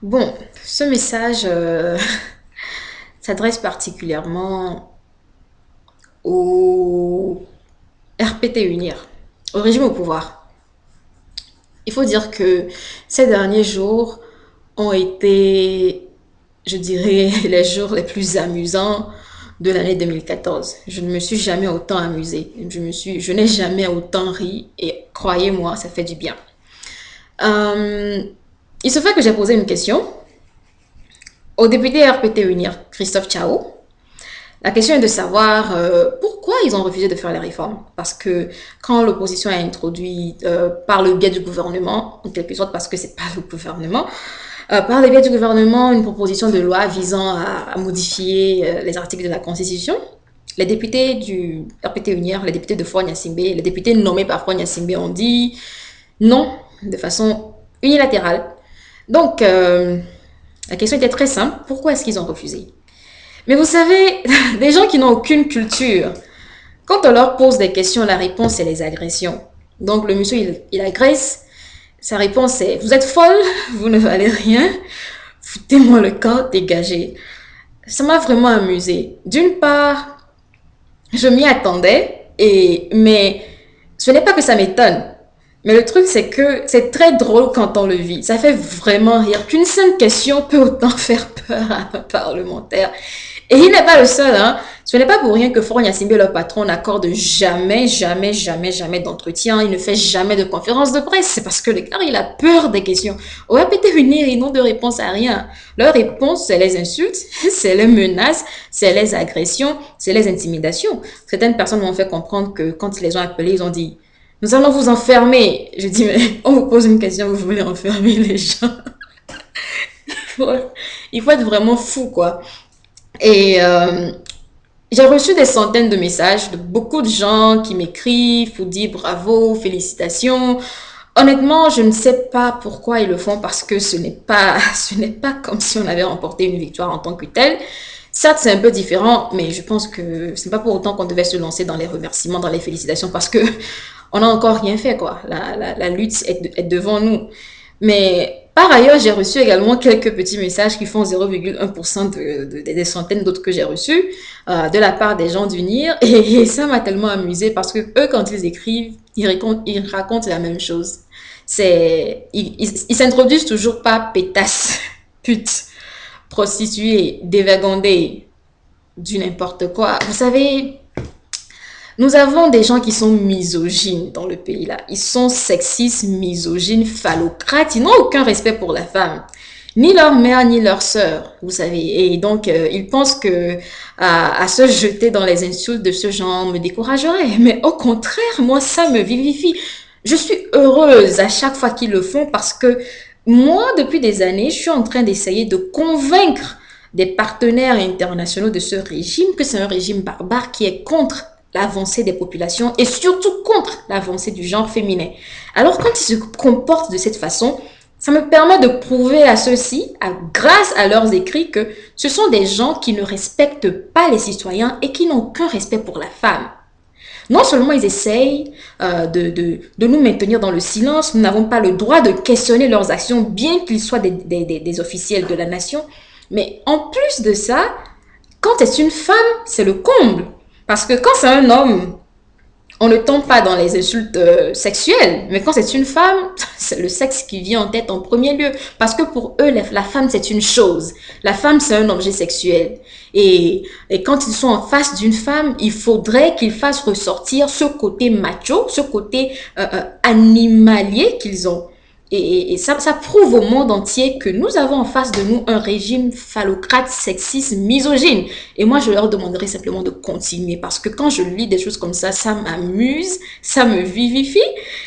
Bon, ce message s'adresse particulièrement au RPT Unir, au régime au pouvoir. Il faut dire que ces derniers jours ont été, je dirais, les jours les plus amusants de l'année 2014. Je ne me suis jamais autant amusée. Je n'ai jamais autant ri et croyez-moi, ça fait du bien. Euh, il se fait que j'ai posé une question au député RPT Unir, Christophe Chao. La question est de savoir pourquoi ils ont refusé de faire les réformes. Parce que quand l'opposition a introduit par le biais du gouvernement, en quelque sorte parce que c'est pas le gouvernement, par le biais du gouvernement, une proposition de loi visant à modifier les articles de la Constitution, les députés du RPT Unir, les députés de Fonya Simbe, les députés nommés par Fonya Simbe ont dit non de façon unilatérale. Donc, la question était très simple. Pourquoi est-ce qu'ils ont refusé? Mais vous savez, des gens qui n'ont aucune culture, quand on leur pose des questions, la réponse c'est les agressions. Donc le monsieur, il agresse. Sa réponse est: vous êtes folle, vous ne valez rien, foutez-moi le camp, dégagez. Ça m'a vraiment amusé. D'une part, je m'y attendais, mais ce n'est pas que ça m'étonne. Mais le truc, c'est que c'est très drôle quand on le vit. Ça fait vraiment rire qu'une simple question peut autant faire peur à un parlementaire. Et il n'est pas le seul, hein. Ce n'est pas pour rien que Faure Gnassingbé, leur patron, n'accorde jamais, jamais, jamais, jamais d'entretien. Il ne fait jamais de conférence de presse. C'est parce que le gars, il a peur des questions. Au RPT Unir, ils n'ont de réponse à rien. Leur réponse, c'est les insultes, c'est les menaces, c'est les agressions, c'est les intimidations. Certaines personnes m'ont fait comprendre que quand ils les ont appelés, ils ont dit: nous allons vous enfermer. Je dis: mais on vous pose une question, vous voulez enfermer les gens? Il faut être vraiment fou, quoi. Et j'ai reçu des centaines de messages de beaucoup de gens qui m'écrivent pour dire bravo, félicitations. Honnêtement, je ne sais pas pourquoi ils le font parce que ce n'est pas comme si on avait remporté une victoire en tant que telle. Certes, c'est un peu différent, mais je pense que ce n'est pas pour autant qu'on devait se lancer dans les remerciements, dans les félicitations, parce que on n'a encore rien fait, quoi. La lutte est devant nous. Mais par ailleurs, j'ai reçu également quelques petits messages qui font 0,1% des centaines d'autres que j'ai reçus de la part des gens d'Unir. Et ça m'a tellement amusé parce que eux, quand ils écrivent, ils racontent la même chose. Ils s'introduisent toujours par pétasse, pute, prostituée, dévergondée, du n'importe quoi. Vous savez, nous avons des gens qui sont misogynes dans le pays là. Ils sont sexistes, misogynes, phallocrates. Ils n'ont aucun respect pour la femme. Ni leur mère, ni leur sœur, vous savez. Et donc, ils pensent que à se jeter dans les insultes de ce genre me découragerait. Mais au contraire, moi, ça me vivifie. Je suis heureuse à chaque fois qu'ils le font parce que moi, depuis des années, je suis en train d'essayer de convaincre des partenaires internationaux de ce régime que c'est un régime barbare qui est contre l'avancée des populations et surtout contre l'avancée du genre féminin. Alors quand ils se comportent de cette façon, ça me permet de prouver à ceux-ci, grâce à leurs écrits, que ce sont des gens qui ne respectent pas les citoyens et qui n'ont aucun respect pour la femme. Non seulement ils essayent de nous maintenir dans le silence, nous n'avons pas le droit de questionner leurs actions, bien qu'ils soient des officiels de la nation, mais en plus de ça, quand c'est une femme, c'est le comble. Parce que quand c'est un homme, on ne tombe pas dans les insultes sexuelles. Mais quand c'est une femme, c'est le sexe qui vient en tête en premier lieu. Parce que pour eux, la femme, c'est une chose. La femme, c'est un objet sexuel. Et quand ils sont en face d'une femme, il faudrait qu'ils fassent ressortir ce côté macho, ce côté animalier qu'ils ont. Et ça prouve au monde entier que nous avons en face de nous un régime phallocrate, sexiste, misogyne. Et moi, je leur demanderai simplement de continuer parce que quand je lis des choses comme ça m'amuse, ça me vivifie.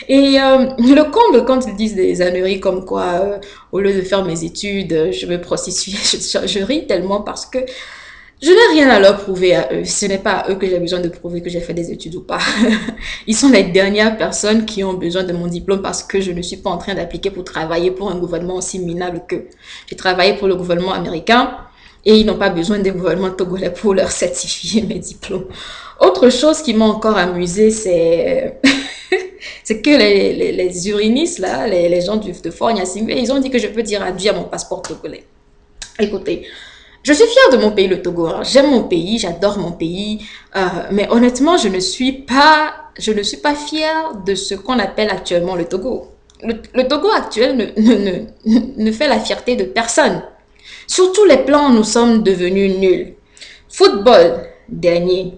Et le comble quand ils disent des âneries comme quoi, au lieu de faire mes études, je me prostituer, je ris tellement parce que je n'ai rien à leur prouver à eux. Ce n'est pas à eux que j'ai besoin de prouver que j'ai fait des études ou pas. Ils sont les dernières personnes qui ont besoin de mon diplôme parce que je ne suis pas en train d'appliquer pour travailler pour un gouvernement aussi minable qu'eux. J'ai travaillé pour le gouvernement américain et ils n'ont pas besoin des gouvernements togolais pour leur certifier mes diplômes. Autre chose qui m'a encore amusée, c'est C'est que les urinistes, là, les gens de Fort Gnassingbé, ils ont dit que je peux dire adieu à mon passeport togolais. Écoutez, je suis fière de mon pays, le Togo, hein. J'aime mon pays, j'adore mon pays. Mais honnêtement, je ne suis pas fière de ce qu'on appelle actuellement le Togo. Le Togo actuel ne fait la fierté de personne. Sur tous les plans, nous sommes devenus nuls. Football, dernier.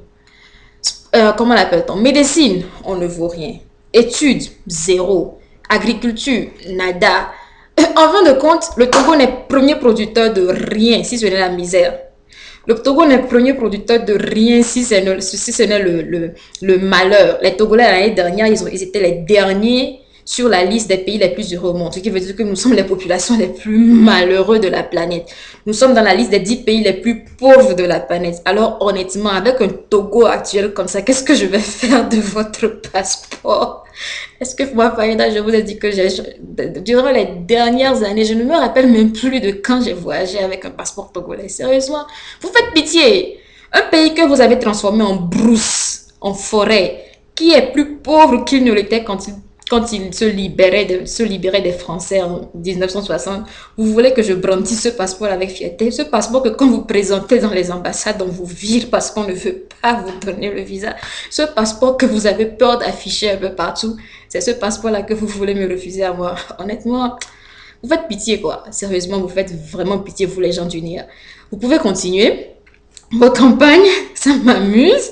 Comment l'appelle-t-on? Médecine, on ne vaut rien. Études, zéro. Agriculture, nada. En fin de compte, le Togo n'est premier producteur de rien, si ce n'est la misère. Le Togo n'est premier producteur de rien si ce n'est le malheur. Les Togolais, l'année dernière, ils étaient les derniers sur la liste des pays les plus heureux au monde. Ce qui veut dire que nous sommes les populations les plus malheureuses de la planète. Nous sommes dans la liste des 10 pays les plus pauvres de la planète. Alors honnêtement, avec un Togo actuel comme ça, qu'est-ce que je vais faire de votre passeport? Est-ce que moi, Faïda, je vous ai dit que durant les dernières années, je ne me rappelle même plus de quand j'ai voyagé avec un passeport togolais. Sérieusement, vous faites pitié. Un pays que vous avez transformé en brousse, en forêt, qui est plus pauvre qu'il ne l'était quand il se libérait des Français en 1960, vous voulez que je brandisse ce passeport avec fierté? Ce passeport que quand vous présentez dans les ambassades, on vous vire parce qu'on ne veut pas vous donner le visa. Ce passeport que vous avez peur d'afficher un peu partout, c'est ce passeport-là que vous voulez me refuser à moi. Honnêtement, vous faites pitié quoi. Sérieusement, vous faites vraiment pitié, vous les gens du NIA. Vous pouvez continuer vos campagnes, ça m'amuse.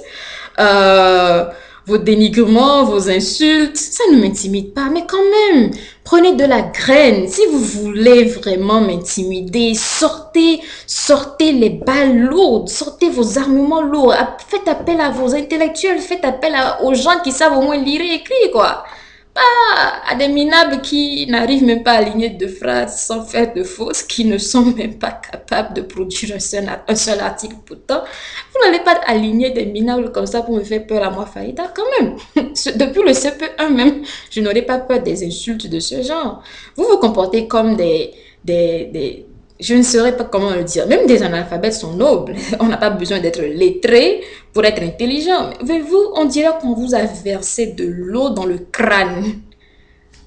Euh, Vos dénigrements, vos insultes, ça ne m'intimide pas. Mais quand même, prenez de la graine. Si vous voulez vraiment m'intimider, sortez les balles lourdes, sortez vos armements lourds. Faites appel à vos intellectuels, faites appel aux gens qui savent au moins lire et écrire, quoi. Pas à des minables qui n'arrivent même pas à aligner deux phrases sans faire de fautes, qui ne sont même pas capables de produire un seul article. Pourtant, vous n'allez pas aligner des minables comme ça pour me faire peur à moi, Faïda, quand même. Depuis le CP1 même, je n'aurais pas peur des insultes de ce genre. Vous vous comportez comme je ne saurais pas comment le dire. Même des analphabètes sont nobles. On n'a pas besoin d'être lettré pour être intelligent. Mais vous, on dirait qu'on vous a versé de l'eau dans le crâne.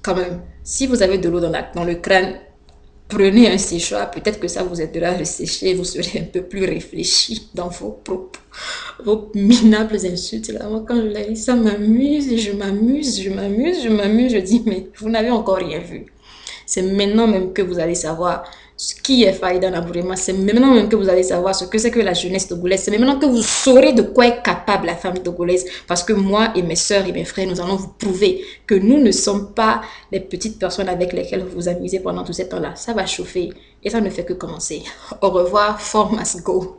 Quand même, si vous avez de l'eau dans le crâne, prenez un séchoir. Peut-être que ça vous aidera à le sécher. Vous serez un peu plus réfléchi dans vos propos. Vos minables insultes. Là, moi, quand je les lis, ça m'amuse. Je m'amuse. Je dis, mais vous n'avez encore rien vu. C'est maintenant même que vous allez savoir ce qui est Faïda Nabourema. C'est maintenant même que vous allez savoir ce que c'est que la jeunesse togolaise. C'est maintenant que vous saurez de quoi est capable la famille togolaise. Parce que moi et mes soeurs et mes frères, nous allons vous prouver que nous ne sommes pas les petites personnes avec lesquelles vous vous amusez pendant tout ce temps-là. Ça va chauffer et ça ne fait que commencer. Au revoir, Form must go.